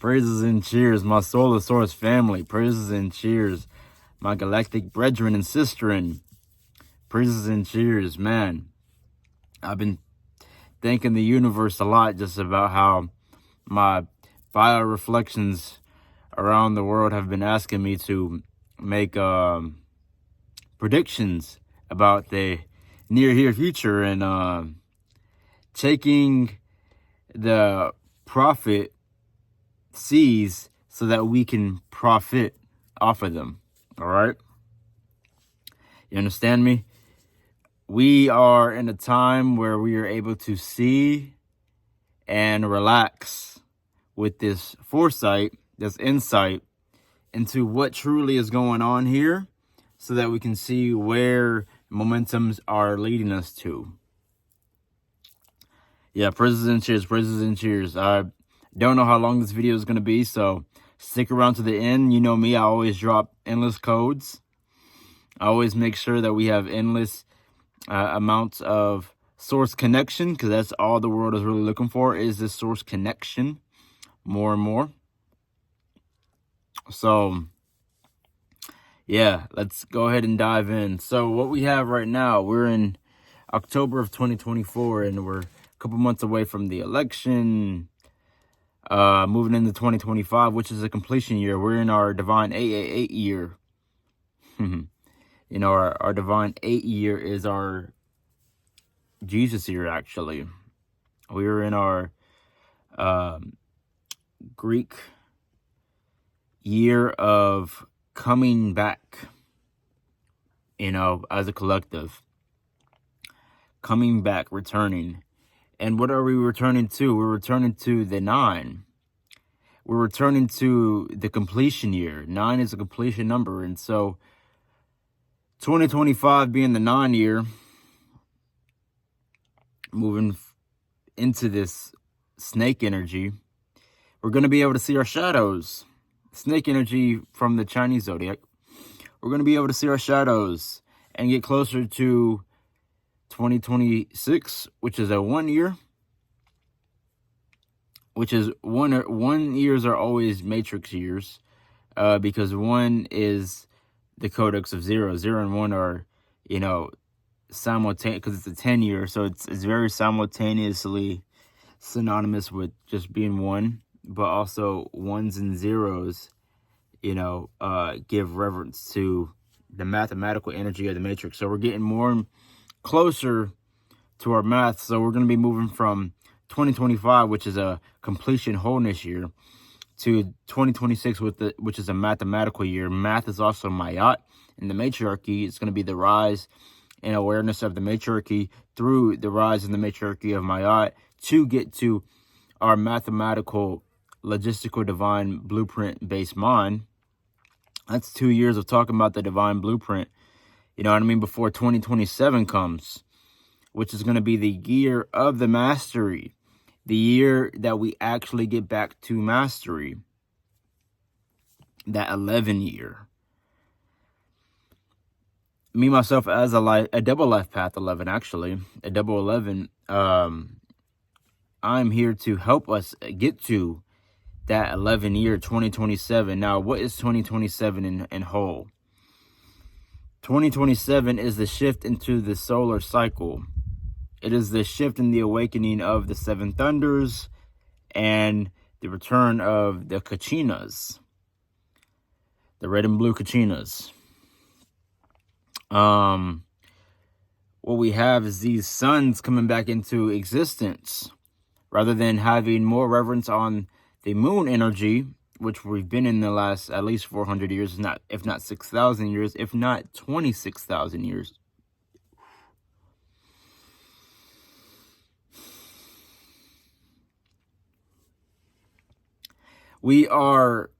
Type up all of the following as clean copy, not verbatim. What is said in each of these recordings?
Praises and cheers, my Solar Source family. Praises and cheers, my galactic brethren and sisterin. Praises and cheers, man. I've been thanking the universe a lot just about how my bioreflections around the world have been asking me to make predictions about the near future, and taking the prophet sees so that we can profit off of them. All right, you understand me? We are in a time where we are able to see and relax with this foresight, this insight into what truly is going on here, so that we can see where momentums are leading us to. Yeah, praises and cheers, praises and cheers. I don't know how long this video is going to be, so stick around to the end. You know me, I always drop endless codes. I always make sure that we have endless amounts of source connection, because that's all the world is really looking for, is this source connection more and more. So yeah, let's go ahead and dive in. So what we have right now, we're in October of 2024, and we're a couple months away from the election, moving into 2025, which is a completion year. We're in our divine 888 year. You know, our divine 8 year is our Jesus year, actually. We are in our Greek year of coming back, you know, as a collective. Coming back, returning. And what are we returning to? We're returning to the 9. We're returning to the completion year. 9 is a completion number. And so 2025 being the 9 year, moving into this snake energy, we're going to be able to see our shadows. Snake energy from the Chinese zodiac. We're going to be able to see our shadows and get closer to 2026, which is a 1 year. Which is one years are always matrix years, because 1 is the codex of 0. 0 and 1 are, you know, simultaneous, because it's a 10 year, so it's very simultaneously synonymous with just being 1, but also 1s and 0s, you know, give reverence to the mathematical energy of the matrix. So we're getting more closer to our math. So we're going to be moving from 2025, which is a completion wholeness year, to 2026, which is a mathematical year. Math is also Mayat in the matriarchy. It's going to be the rise and awareness of the matriarchy through the rise in the matriarchy of Mayat to get to our mathematical, logistical, divine blueprint-based mind. That's 2 years of talking about the divine blueprint, you know what I mean, before 2027 comes, which is going to be the year of the mastery, the year that we actually get back to mastery, that 11 year. Me, myself, as a double life path 11, actually, a double 11, I'm here to help us get to that 11 year, 2027. Now, what is 2027 in whole? 2027 is the shift into the solar cycle. It is the shift in the awakening of the 7 thunders and the return of the Kachinas, the red and blue Kachinas. What we have is these suns coming back into existence, rather than having more reverence on the moon energy, which we've been in the last at least 400 years, if not 6,000 years, if not 26,000 years. We are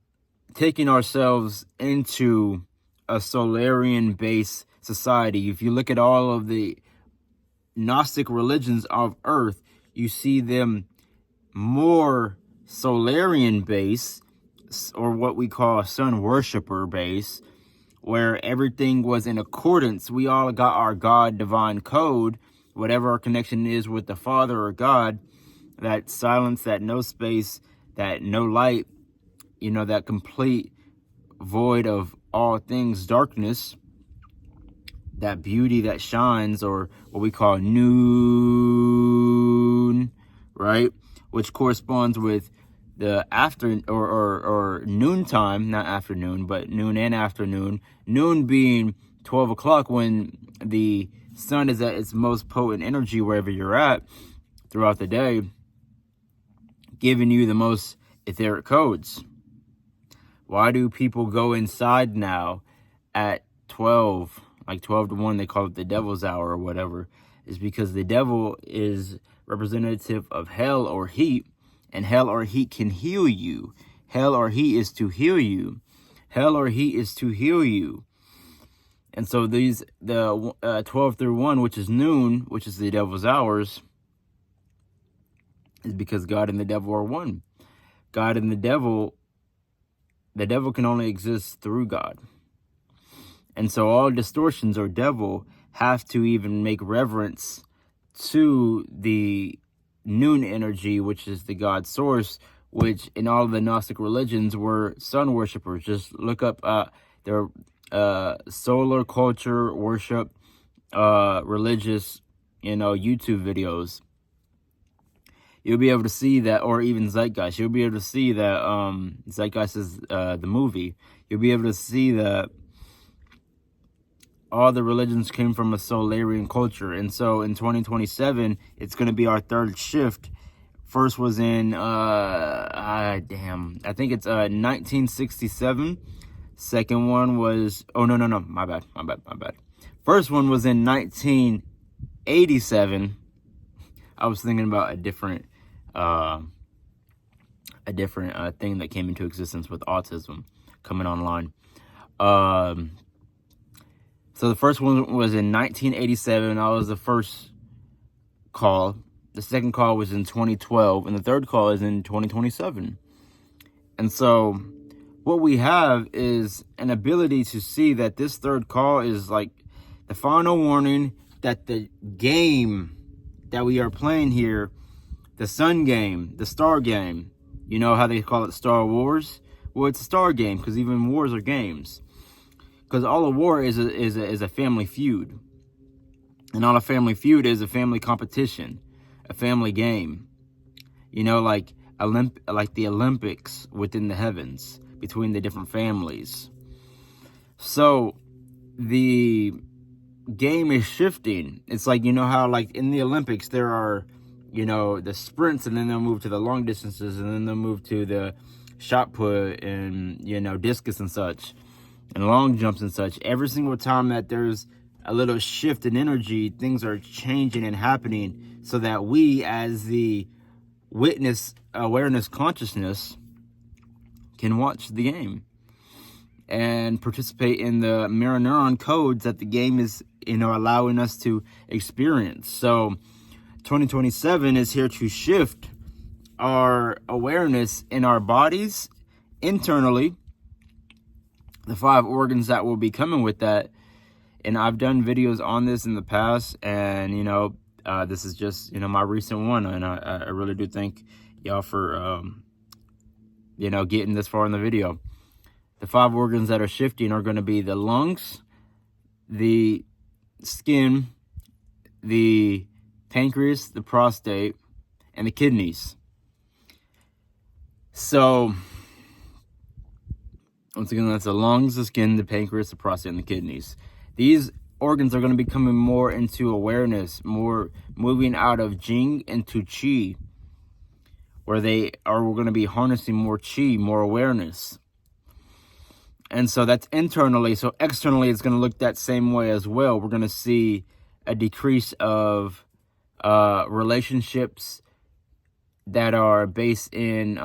taking ourselves into a Solarian-based society. If you look at all of the Gnostic religions of Earth, you see them more Solarian-based, or what we call sun worshiper base, where everything was in accordance. We all got our God divine code, whatever our connection is with the Father or God, that silence, that no space, that no light, that complete void of all things darkness, that beauty that shines, or what we call noon, right? Which corresponds with the after or noontime, not afternoon, but noon and afternoon. Noon being 12 o'clock, when the sun is at its most potent energy wherever you're at throughout the day, giving you the most etheric codes. Why do people go inside now at 12, like 12 to 1, they call it the devil's hour or whatever? Is because the devil is representative of hell or heat, and hell or heat can heal you. Hell or heat is to heal you. Hell or heat is to heal you. And so the 12 through 1, which is noon, which is the devil's hours, is because God and the devil are one. God and the devil can only exist through God. And so all distortions or devil have to even make reverence to the noon energy, which is the God source, which in all of the Gnostic religions were sun worshippers. Just look up their solar culture worship religious YouTube videos. You'll be able to see that, or even Zeitgeist. You'll be able to see that Zeitgeist is the movie. You'll be able to see that all the religions came from a Solarian culture. And so in 2027, it's going to be our third shift. First was in, I think it's 1967. Second one was, no, my bad. First one was in 1987. I was thinking about a different thing that came into existence with autism coming online. So the first one was in 1987. That was the first call. The second call was in 2012, and the third call is in 2027. And so what we have is an ability to see that this third call is like the final warning that the game that we are playing here, the sun game, the star game, you know how they call it Star Wars? Well, it's a star game, because even wars are games. Because all a war is a family feud. And all a family feud is a family competition, a family game. Like the Olympics within the heavens, between the different families. So the game is shifting. It's like, how like in the Olympics there are, the sprints, and then they'll move to the long distances, and then they'll move to the shot put and, discus and such, and long jumps and such. Every single time that there's a little shift in energy, things are changing and happening, so that we, as the witness awareness consciousness, can watch the game and participate in the mirror neuron codes that the game is, allowing us to experience. So 2027 is here to shift our awareness in our bodies internally, the 5 organs that will be coming with that. And I've done videos on this in the past, and this is just my recent one, and I really do thank y'all for getting this far in the video. The 5 organs that are shifting are going to be the lungs, the skin, the pancreas, the prostate, and the kidneys. So once again, that's the lungs, the skin, the pancreas, the prostate, and the kidneys. These organs are going to be coming more into awareness, more moving out of Jing into Qi, where we're going to be harnessing more Qi, more awareness. And so that's internally. So externally, it's going to look that same way as well. We're going to see a decrease of relationships that are based in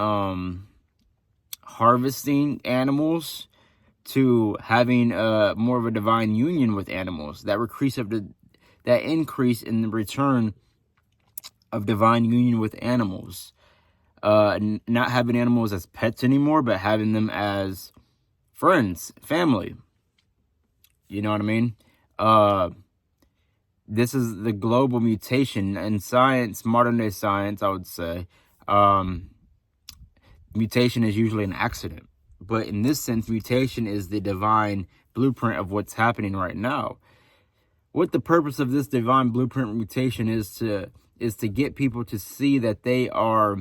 harvesting animals, to having more of a divine union with animals. That increase in the return of divine union with animals. Not having animals as pets anymore, but having them as friends, family. You know what I mean? This is the global mutation in science, modern day science, I would say. mutation is usually an accident. But in this sense, mutation is the divine blueprint of what's happening right now. What the purpose of this divine blueprint mutation is to get people to see that they are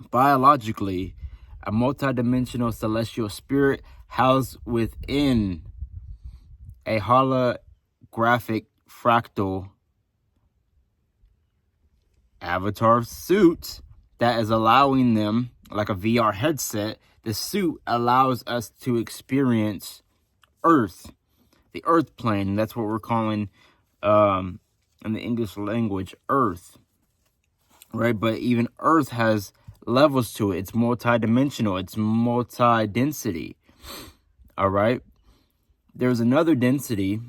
biologically a multidimensional celestial spirit housed within a holographic fractal avatar suit that is allowing them, like a VR headset, the suit allows us to experience Earth, the Earth plane. That's what we're calling in the English language Earth, right? But even Earth has levels to it. It's multi-dimensional. It's multi-density. All right. There's another density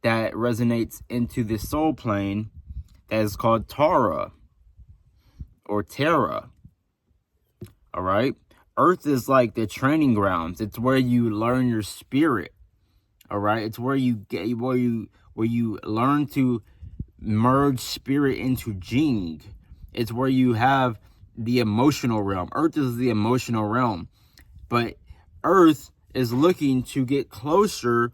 that resonates into the soul plane that is called Tara or Terra. All right. Earth is like the training grounds. It's where you learn your spirit. All right. It's where you get where you learn to merge spirit into Jing. It's where you have the emotional realm. Earth is the emotional realm, but Earth is looking to get closer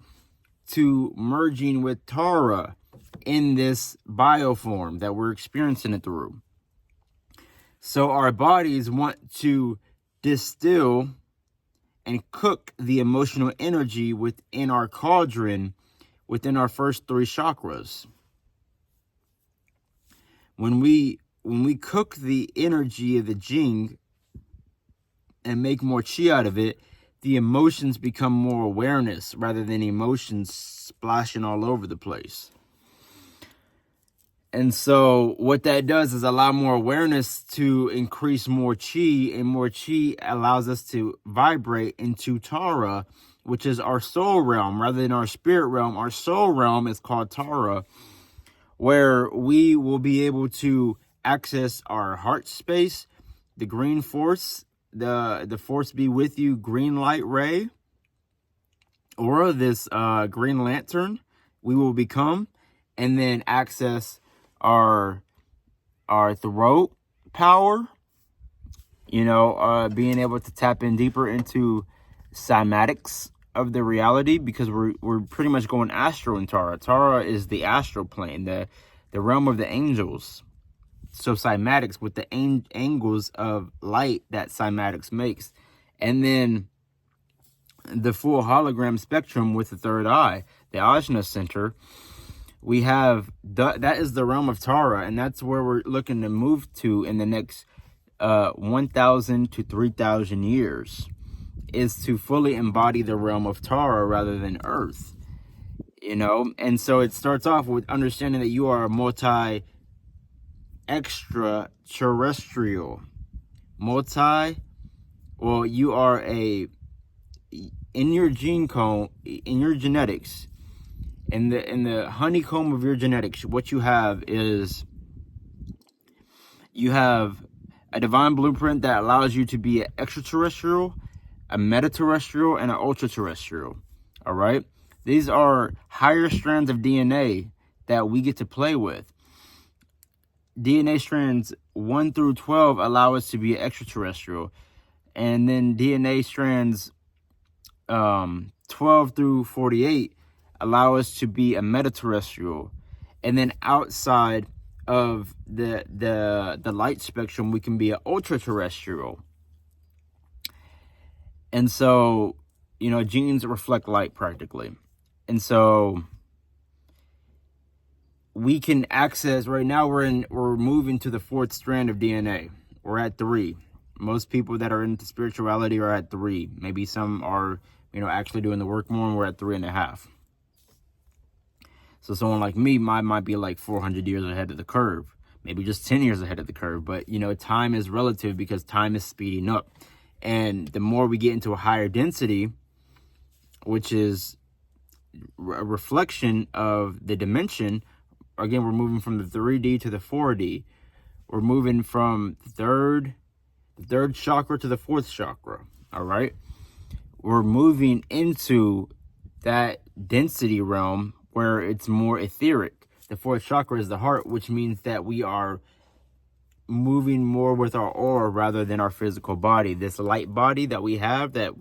to merging with Tara in this bioform that we're experiencing it through. So our bodies want to distill and cook the emotional energy within our cauldron, within our first 3 chakras. When we cook the energy of the Jing and make more chi out of it, the emotions become more awareness rather than emotions splashing all over the place. And so what that does is allow more awareness to increase more chi, and more chi allows us to vibrate into Tara, which is our soul realm rather than our spirit realm. Our soul realm is called Tara, where we will be able to access our heart space, the green force, the force be with you green light ray, or this green lantern we will become, and then access our throat power, being able to tap in deeper into cymatics of the reality, because we're pretty much going astral in Tara. Tara is the astral plane, the realm of the angels. So cymatics with the angles of light that cymatics makes. And then the full hologram spectrum with the third eye, the Ajna center, we have, that is the realm of Tara, and that's where we're looking to move to in the next 1,000 to 3,000 years, is to fully embody the realm of Tara rather than Earth, And so it starts off with understanding that you are a extraterrestrial, you are in your gene code, in your genetics, in the honeycomb of your genetics, what you have is, you have a divine blueprint that allows you to be an extraterrestrial, a metaterrestrial, and an ultra-terrestrial. All right? These are higher strands of DNA that we get to play with. DNA strands 1 through 12 allow us to be an extraterrestrial. And then DNA strands 12 through 48 allow us to be a metaterrestrial. And then outside of the light spectrum, we can be an ultra-terrestrial. And so, genes reflect light practically. And so we can access, right now we're moving to the 4th strand of DNA. We're at 3. Most people that are into spirituality are at 3. Maybe some are, actually doing the work more, and we're at 3.5. So someone like me might be like 400 years ahead of the curve, maybe just 10 years ahead of the curve. But, time is relative because time is speeding up. And the more we get into a higher density, which is a reflection of the dimension, again, we're moving from the 3D to the 4D. We're moving from the third chakra to the 4th chakra. All right. We're moving into that density realm where it's more etheric. The 4th chakra is the heart, which means that we are moving more with our aura rather than our physical body. This light body that we have, that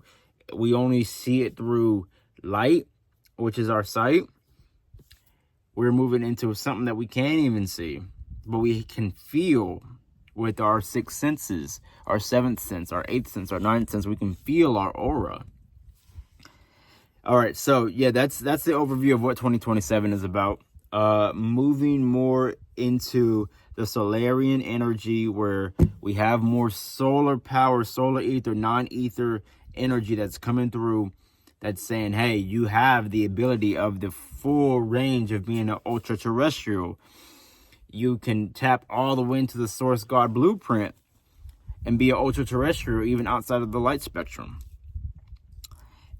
we only see it through light, which is our sight, we're moving into something that we can't even see, but we can feel with our sixth senses, our seventh sense, our eighth sense, our ninth sense. We can feel our aura. All right, so yeah, that's the overview of what 2027 is about. Moving more into the Solarian energy, where we have more solar power, solar ether, non-ether energy that's coming through, that's saying, hey, you have the ability of the full range of being an ultra-terrestrial. You can tap all the way into the source God blueprint and be an ultra-terrestrial even outside of the light spectrum.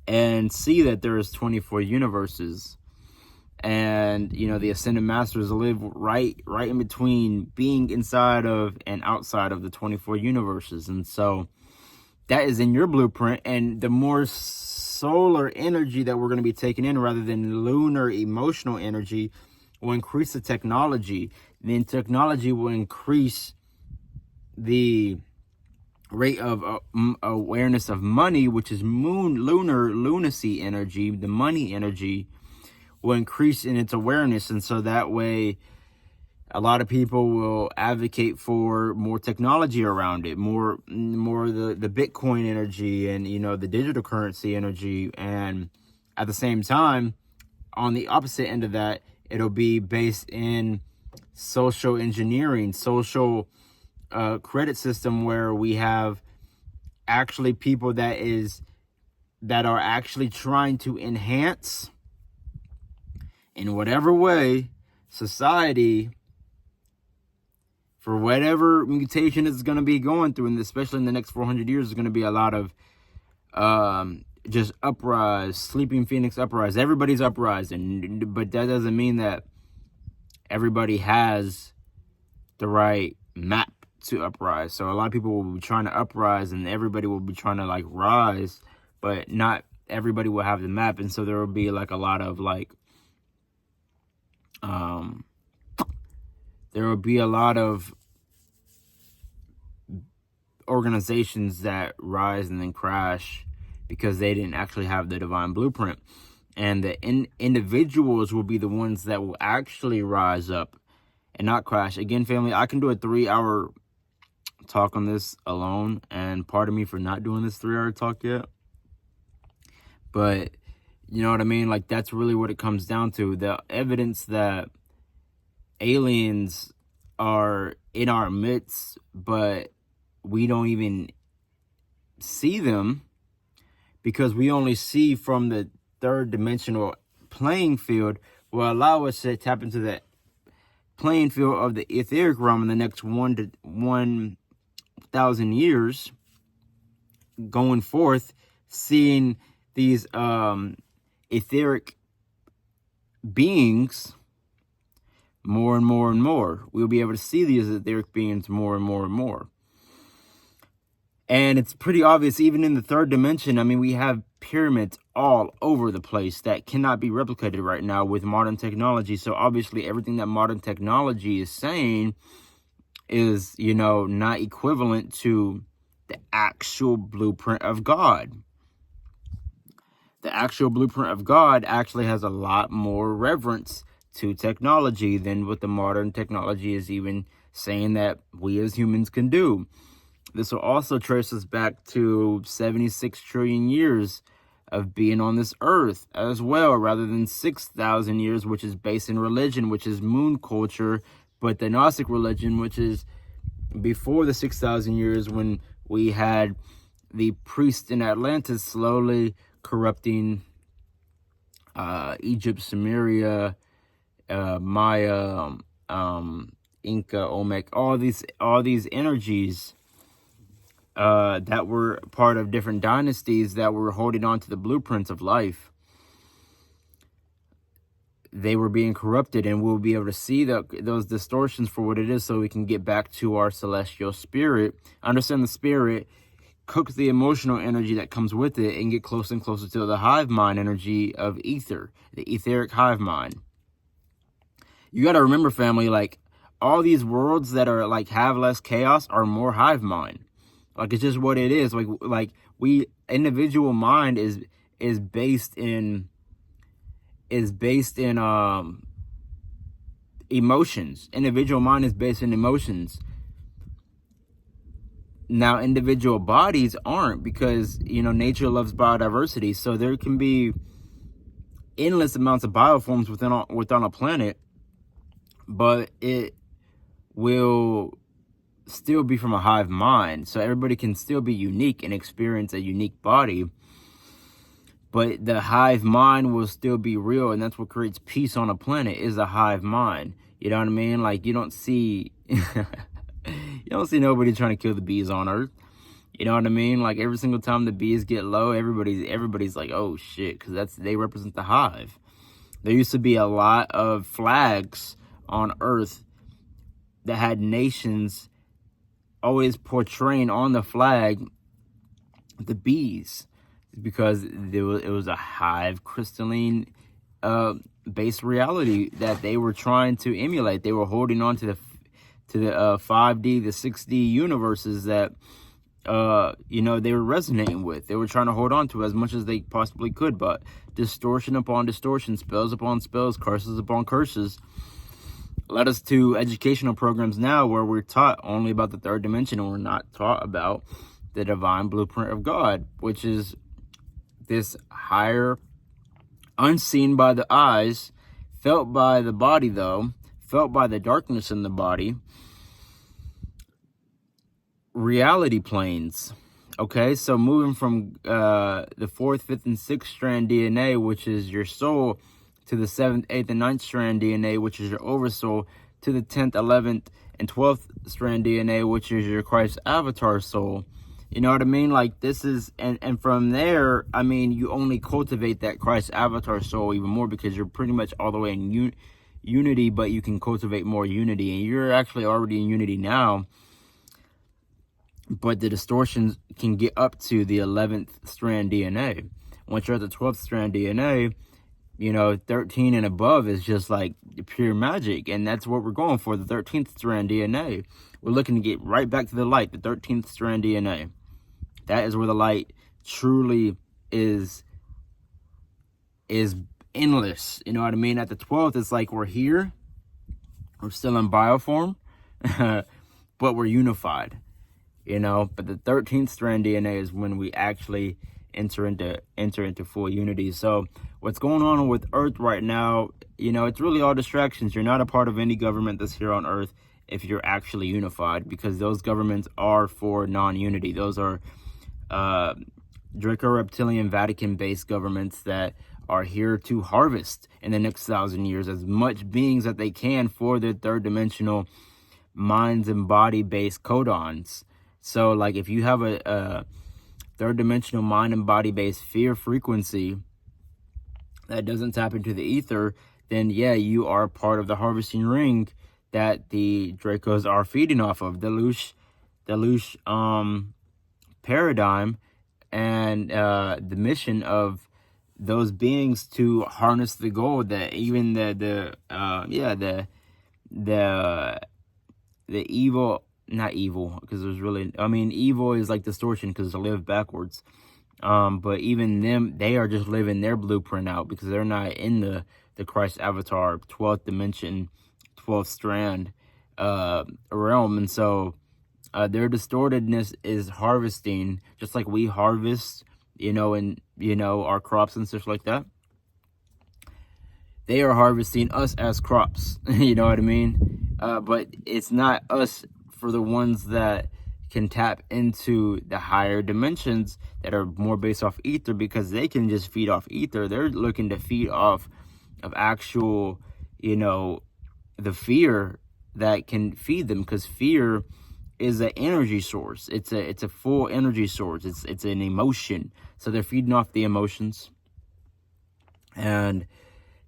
And see that there is 24 universes. And, you know, the Ascended Masters live right in between being inside of and outside of the 24 universes. And so that is in your blueprint. And the more solar energy that we're going to be taking in rather than lunar emotional energy will increase the technology. Then technology will increase the rate of awareness of money, which is lunacy energy. The money energy will increase in its awareness, and so that way a lot of people will advocate for more technology around it, more the Bitcoin energy, and, you know, the digital currency energy. And at the same time, on the opposite end of that, it'll be based in social engineering, social credit system, where we have actually people that are actually trying to enhance in whatever way society for whatever mutation it's going to be going through. And especially in the next 400 years, there's going to be a lot of just uprise, sleeping phoenix uprise. Everybody's uprising, but that doesn't mean that everybody has the right map to uprise. So a lot of people will be trying to uprise, and everybody will be trying to like rise, but not everybody will have the map. And so there will be like a lot of like there will be a lot of organizations that rise and then crash because they didn't actually have the divine blueprint. And the individuals will be the ones that will actually rise up and not crash. Again, family, I can do a 3-hour talk on this alone, and pardon me for not doing this 3-hour talk yet. But you know what I mean? Like, that's really what it comes down to. The evidence that aliens are in our midst, but we don't even see them because we only see from the third dimensional playing field, will allow us to tap into the playing field of the etheric realm in the next 1,000 years going forth, seeing these etheric beings more and more and more. We'll be able to see these etheric beings more and more and more. And it's pretty obvious, even in the third dimension. I mean, we have pyramids all over the place that cannot be replicated right now with modern technology. So obviously everything that modern technology is saying is, you know, not equivalent to the actual blueprint of God. The actual blueprint of God actually has a lot more reverence to technology than what the modern technology is even saying that we as humans can do. This will also trace us back to 76 trillion years of being on this earth as well, rather than 6,000 years, which is based in religion, which is moon culture, but the Gnostic religion, which is before the 6,000 years, when we had the priests in Atlantis slowly corrupting Egypt, Sumeria, Maya, Inca, Olmec, all these energies that were part of different dynasties that were holding on to the blueprints of life. They were being corrupted, and we'll be able to see those distortions for what it is, so we can get back to our celestial spirit, understand the spirit, cook the emotional energy that comes with it, and get closer and closer to the hive mind energy of ether, the etheric hive mind. You got to remember, family, like, all these worlds that are like have less chaos are more hive mind. Like, it's just what it is. Like we individual mind is based in emotions. Individual mind is based in emotions. Now, individual bodies aren't, because, nature loves biodiversity. So there can be endless amounts of bioforms within a planet, but it will still be from a hive mind. So everybody can still be unique and experience a unique body, but the hive mind will still be real. And that's what creates peace on a planet, is a hive mind. You know what I mean? Like, you don't see nobody trying to kill the bees on Earth. You know what I mean? Like, every single time the bees get low, everybody's like, oh shit, because they represent the hive. There used to be a lot of flags on Earth that had nations always portraying on the flag the bees, because it was a hive crystalline based reality that they were trying to emulate. They were holding on to the 5D, the 6D universes that they were resonating with. They were trying to hold on to as much as they possibly could, but distortion upon distortion, spells upon spells, curses upon curses, led us to educational programs now where we're taught only about the third dimension, and we're not taught about the divine blueprint of God, which is this higher, unseen by the eyes, felt by the body though, felt by the darkness in the body, reality planes. Okay, so moving from the 4th, 5th, and 6th strand DNA, which is your soul, to the 7th, 8th, and 9th strand DNA, which is your oversoul, to the 10th, 11th, and 12th strand DNA, which is your Christ avatar soul. You know what I mean? Like, this is, and from there, I mean, you only cultivate that Christ avatar soul even more, because you're pretty much all the way in unity, but you can cultivate more unity, and you're actually already in unity now. But the distortions can get up to the 11th strand DNA. Once you're at the 12th strand DNA, 13 and above is just like pure magic. And that's what we're going for, the 13th strand DNA. We're looking to get right back to the light, the 13th strand DNA. That is where the light truly is endless. You know what I mean? At the 12th, it's like we're here. We're still in bioform, but we're unified. But the 13th strand DNA is when we actually enter into full unity. So what's going on with Earth right now, it's really all distractions. You're not a part of any government that's here on Earth if you're actually unified, because those governments are for non-unity. Those are Draco-Reptilian, Vatican-based governments that are here to harvest in the next 1,000 years as much beings that they can for their third-dimensional minds and body-based codons. So, like, if you have a third-dimensional mind and body-based fear frequency that doesn't tap into the ether, then, yeah, you are part of the harvesting ring that the Dracos are feeding off of. The Lelouch paradigm and the mission of those beings to harness the gold, that even the evil... Not evil, because there's really, evil is like distortion, because to live backwards. But even them, they are just living their blueprint out, because they're not in the Christ avatar 12th dimension, 12th strand realm. And so their distortedness is harvesting, just like we harvest, our crops and stuff like that. They are harvesting us as crops. You know what I mean? But it's not us for the ones that can tap into the higher dimensions that are more based off ether, because they can just feed off ether. They're looking to feed off of actual, the fear that can feed them, because fear is an energy source. It's a full energy source. It's an emotion. So they're feeding off the emotions, and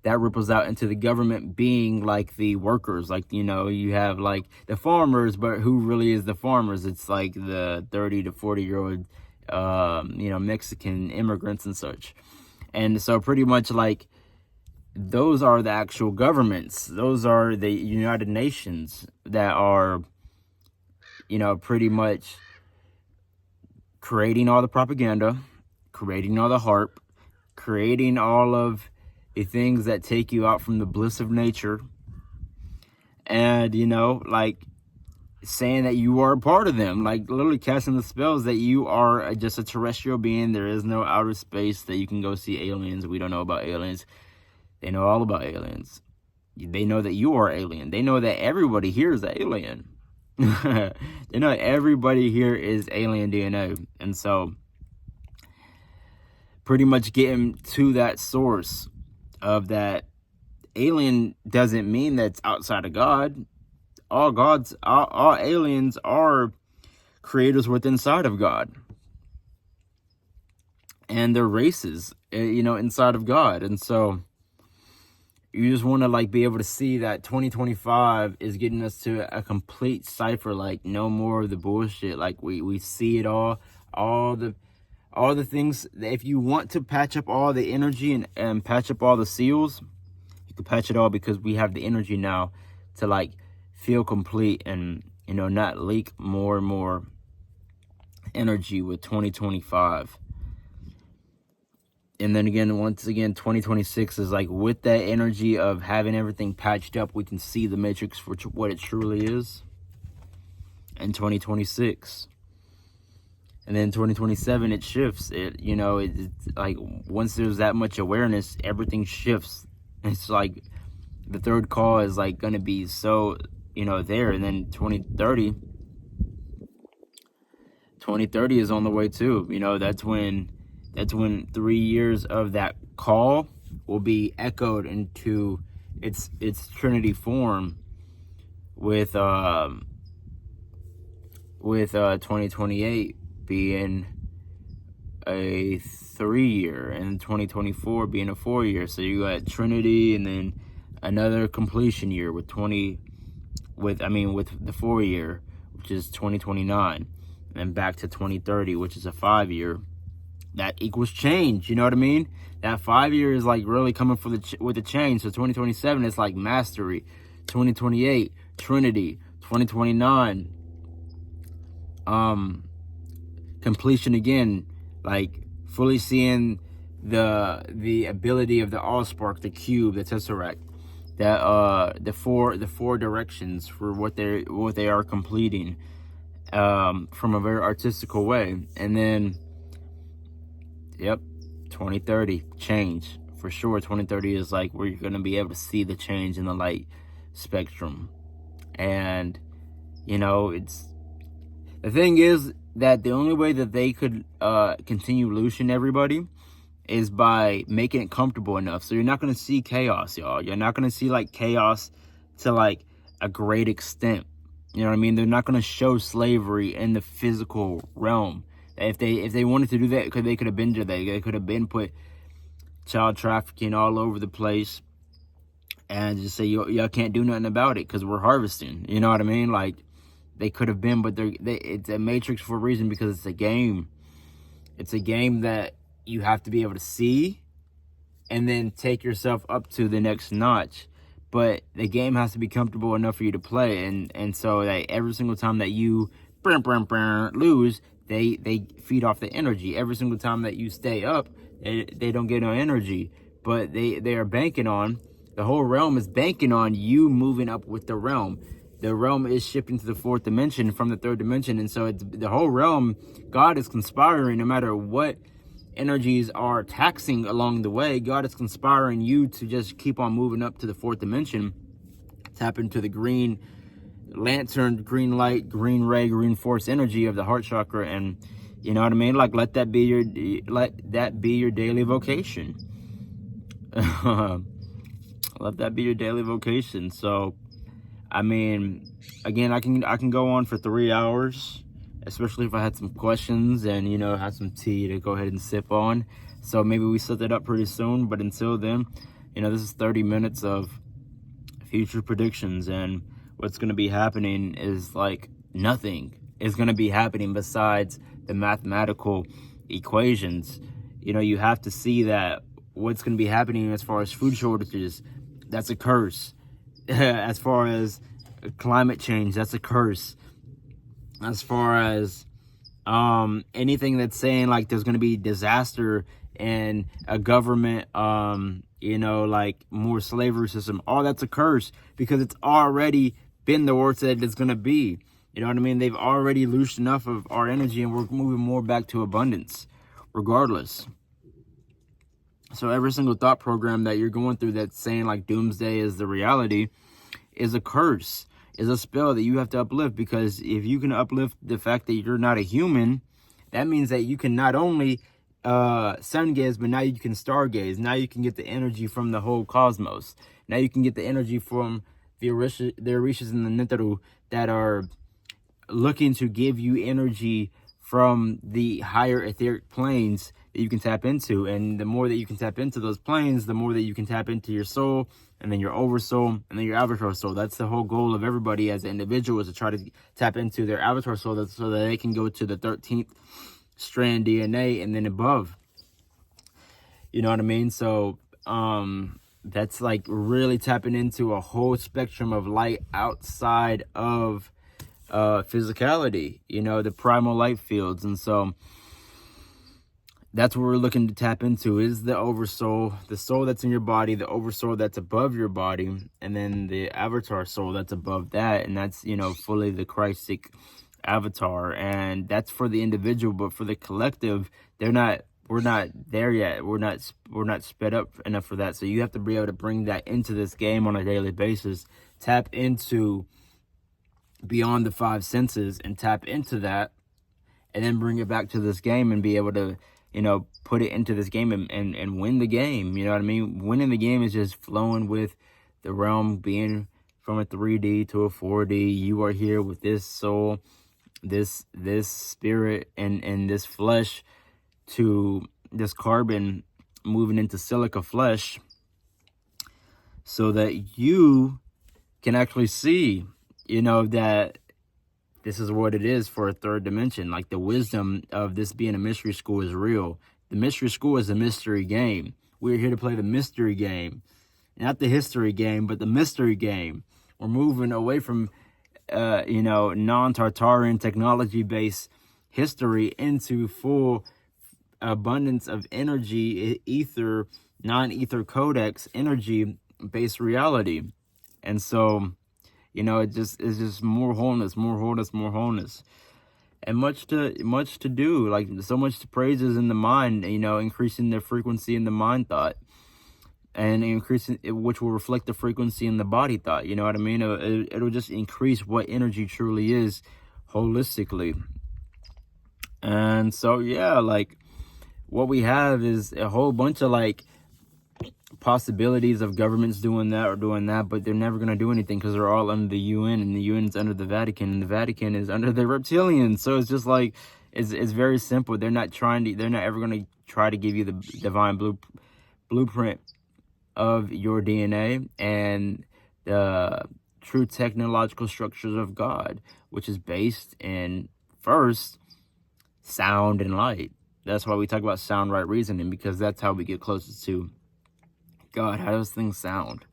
that ripples out into the government being like the workers. Like, you have like the farmers, but who really is the farmers? It's like the 30 to 40-year-old, Mexican immigrants and such. And so pretty much like those are the actual governments. Those are the United Nations that are, pretty much creating all the propaganda, creating all the harp, creating all of the things that take you out from the bliss of nature. And, like saying that you are a part of them, like literally casting the spells that you are just a terrestrial being. There is no outer space that you can go see aliens. We don't know about aliens. They know all about aliens. They know that you are alien. They know that everybody here is alien. They know everybody here is alien DNA. And so pretty much getting to that source of that alien doesn't mean that's outside of God. All aliens are creators within inside of God. And they're races, inside of God. And so you just want to like be able to see that 2025 is getting us to a complete cipher, like no more of the bullshit. Like we see it all the things. If you want to patch up all the energy and patch up all the seals, you can patch it all, because we have the energy now to like feel complete and, not leak more and more energy with 2025. And then again, once again, 2026 is like with that energy of having everything patched up, we can see the matrix for what it truly is. And 2026. And then 2027, it shifts. It's like once there's that much awareness, everything shifts. It's like the third call is like going to be so, there. And then 2030 is on the way too. That's when 3 years of that call will be echoed into its Trinity form with 2028 being a 3 year and 2024 being a 4 year. So you got Trinity and then another completion year with the 4 year, which is 2029, and then back to 2030, which is a 5 year. That equals change. You know what I mean? That 5 year is like really coming with the change. So 2027 is like mastery. 2028, Trinity. 2029, completion again. Like fully seeing the ability of the Allspark, the cube, the Tesseract. That the four directions for what they are completing, from a very artistical way. And then 2030 change for sure. 2030 is like where you're going to be able to see the change in the light spectrum. And it's the thing is that the only way that they could continue looshing everybody is by making it comfortable enough. So you're not going to see chaos, y'all. You're not going to see like chaos to like a great extent. You know what I mean? They're not going to show slavery in the physical realm. If they wanted to do that, they could have been to that. They could have been put child trafficking all over the place and just say, y'all can't do nothing about it because we're harvesting. You know what I mean? Like, they could have been, but it's a matrix for a reason, because it's a game. It's a game that you have to be able to see and then take yourself up to the next notch. But the game has to be comfortable enough for you to play. And so that every single time that you lose, they feed off the energy. Every single time that you stay up, they don't get no energy. But they are banking on, the whole realm is banking on you moving up with the realm. The realm is shifting to the fourth dimension from the third dimension. And so it's the whole realm. God is conspiring no matter what energies are taxing along the way. God is conspiring you to just keep on moving up to the fourth dimension. Tap into the green lantern, green light, green ray, green force energy of the heart chakra. And you know what I mean? Like, let that be your daily vocation. Let that be your daily vocation. So, I mean, again, I can go on for 3 hours, especially if I had some questions and, had some tea to go ahead and sip on. So maybe we set that up pretty soon. But until then, this is 30 minutes of future predictions. And what's going to be happening is like nothing is going to be happening besides the mathematical equations. You have to see that what's going to be happening as far as food shortages, that's a curse. As far as climate change, that's a curse. As far as anything that's saying like there's going to be disaster and a government, like more slavery system, all that's a curse, because it's already been the worst that it's going to be. You know what I mean? They've already loosed enough of our energy, and we're moving more back to abundance regardless. So every single thought program that you're going through that's saying like doomsday is the reality is a curse, is a spell that you have to uplift. Because if you can uplift the fact that you're not a human, that means that you can not only sun gaze, but now you can star gaze. Now you can get the energy from the whole cosmos. Now you can get the energy from the Orishas and the Netaru that are looking to give you energy from the higher etheric planes that you can tap into. And the more that you can tap into those planes, the more that you can tap into your soul, and then your oversoul, and then your avatar soul. That's the whole goal of everybody as an individual, is to try to tap into their avatar soul, so that they can go to the 13th strand DNA and then above. You know what I mean? So that's like really tapping into a whole spectrum of light outside of physicality, the primal light fields. And so that's what we're looking to tap into, is the oversoul, the soul that's in your body, the oversoul that's above your body, and then the avatar soul that's above that. And that's, fully the Christic avatar. And that's for the individual, but for the collective, we're not there yet. We're not sped up enough for that. So you have to be able to bring that into this game on a daily basis, tap into beyond the five senses and tap into that, and then bring it back to this game and be able to put it into this game and win the game. You know what I mean? Winning the game is just flowing with the realm, being from a 3D to a 4D. You are here with this soul, this spirit, and this flesh, to this carbon moving into silica flesh, so that you can actually see, that this is what it is for a third dimension. Like, the wisdom of this being a mystery school is real. The mystery school is a mystery game. We're here to play the mystery game. Not the history game, but the mystery game. We're moving away from, non-Tartarian technology-based history into full abundance of energy, ether, non-ether codex, energy-based reality. And so, it's just more wholeness, and much to do. Like, so much praises in the mind, increasing the frequency in the mind thought, and increasing it, which will reflect the frequency in the body thought. You know what I mean? It'll just increase what energy truly is holistically. And so, yeah, like, what we have is a whole bunch of possibilities of governments doing that or doing that, but they're never going to do anything, because they're all under the UN, and the UN is under the Vatican, and the Vatican is under the reptilians. So it's just like, it's very simple. They're not ever going to try to give you the divine blueprint of your DNA and the true technological structures of God, which is based in, first, sound and light. That's why we talk about sound right reasoning, because that's how we get closest to God. How does things sound?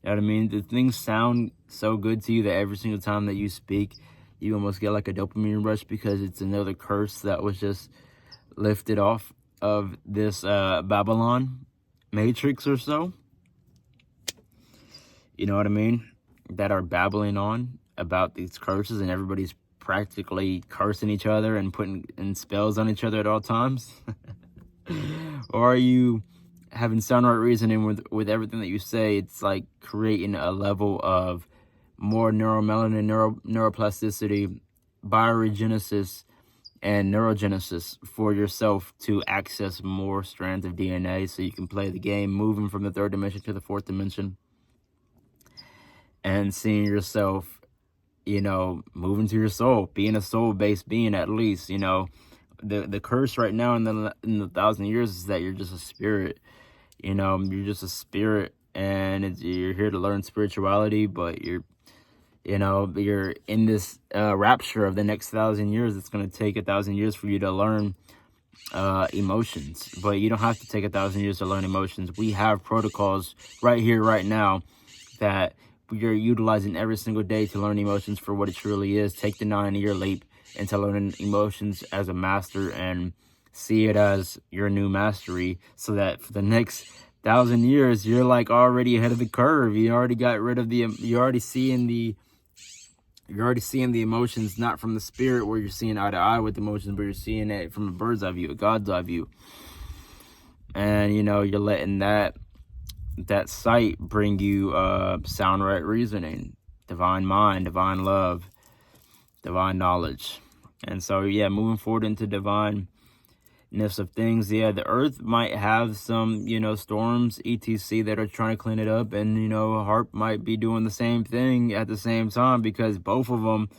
You know what I mean? Do things sound so good to you that every single time that you speak, you almost get like a dopamine rush, because it's another curse that was just lifted off of this Babylon matrix or so? You know what I mean? That are babbling on about these curses, and everybody's practically cursing each other and putting in spells on each other at all times? Or are you having sound right reasoning with everything that you say? It's like creating a level of more neuromelanin, neuroplasticity, bioregenesis, and neurogenesis for yourself to access more strands of DNA, so you can play the game, moving from the third dimension to the fourth dimension, and seeing yourself, moving to your soul, being a soul-based being at least. The curse right now in the 1,000 years is that you're just a spirit. You're just a spirit, and you're here to learn spirituality, but you're in this rapture of the next 1,000 years. It's going to take 1,000 years for you to learn emotions. But you don't have to take 1,000 years to learn emotions. We have protocols right here, right now, that we are utilizing every single day to learn emotions for what it truly is. Take the 9-year leap into learning emotions as a master and see it as your new mastery, so that for the next 1,000 years, you're like already ahead of the curve. You already got rid of you're already seeing the emotions, not from the spirit where you're seeing eye to eye with emotions, but you're seeing it from a bird's eye view, a God's eye view. And, you're letting that sight bring you sound right reasoning, divine mind, divine love, divine knowledge. And so, yeah, moving forward into divineness of things, yeah, the earth might have some, storms, etc., that are trying to clean it up. And, HARP might be doing the same thing at the same time, because both of them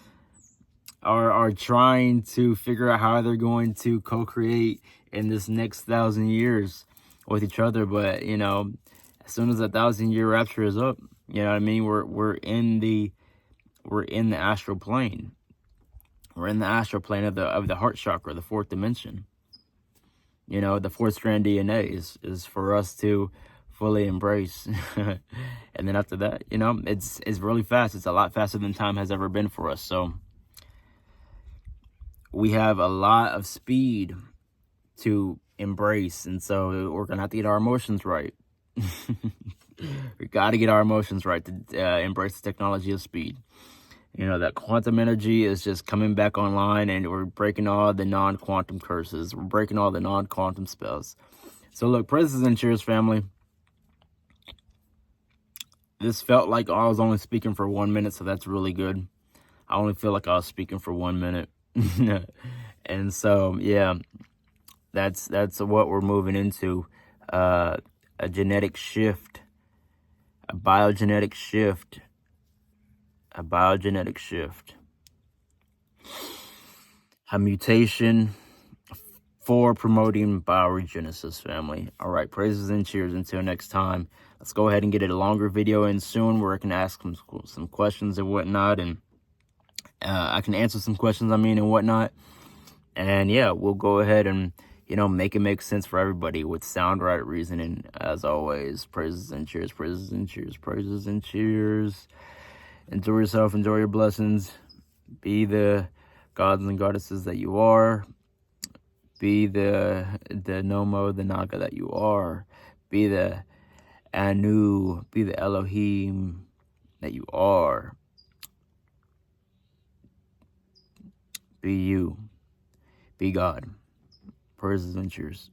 are trying to figure out how they're going to co-create in this next 1,000 years with each other. But as soon as 1,000-year rapture is up, you know what I mean, we're in the astral plane. We're in the astral plane of the heart chakra, the fourth dimension. The fourth strand DNA is for us to fully embrace. And then after that, it's really fast. It's a lot faster than time has ever been for us. So we have a lot of speed to embrace, and so we're gonna have to get our emotions right. We got to get our emotions right to embrace the technology of speed. That quantum energy is just coming back online, and we're breaking all the non-quantum curses. We're breaking all the non-quantum spells. So look, praises and cheers, family. This felt like I was only speaking for 1 minute, so that's really good. I only feel like I was speaking for 1 minute. And so, yeah, that's what we're moving into. A genetic shift, a biogenetic shift, a mutation for promoting bioregenesis, family. All right, praises and cheers. Until next time, let's go ahead and get a longer video in soon where I can ask some questions and whatnot, and I can answer some questions, and whatnot. And yeah, we'll go ahead and, make it make sense for everybody with sound right reasoning. As always, praises and cheers, praises and cheers, praises and cheers. Enjoy yourself, enjoy your blessings. Be the gods and goddesses that you are. Be the Nomo, the Naga that you are. Be the Anu, be the Elohim that you are. Be you. Be God. Praises and cheers.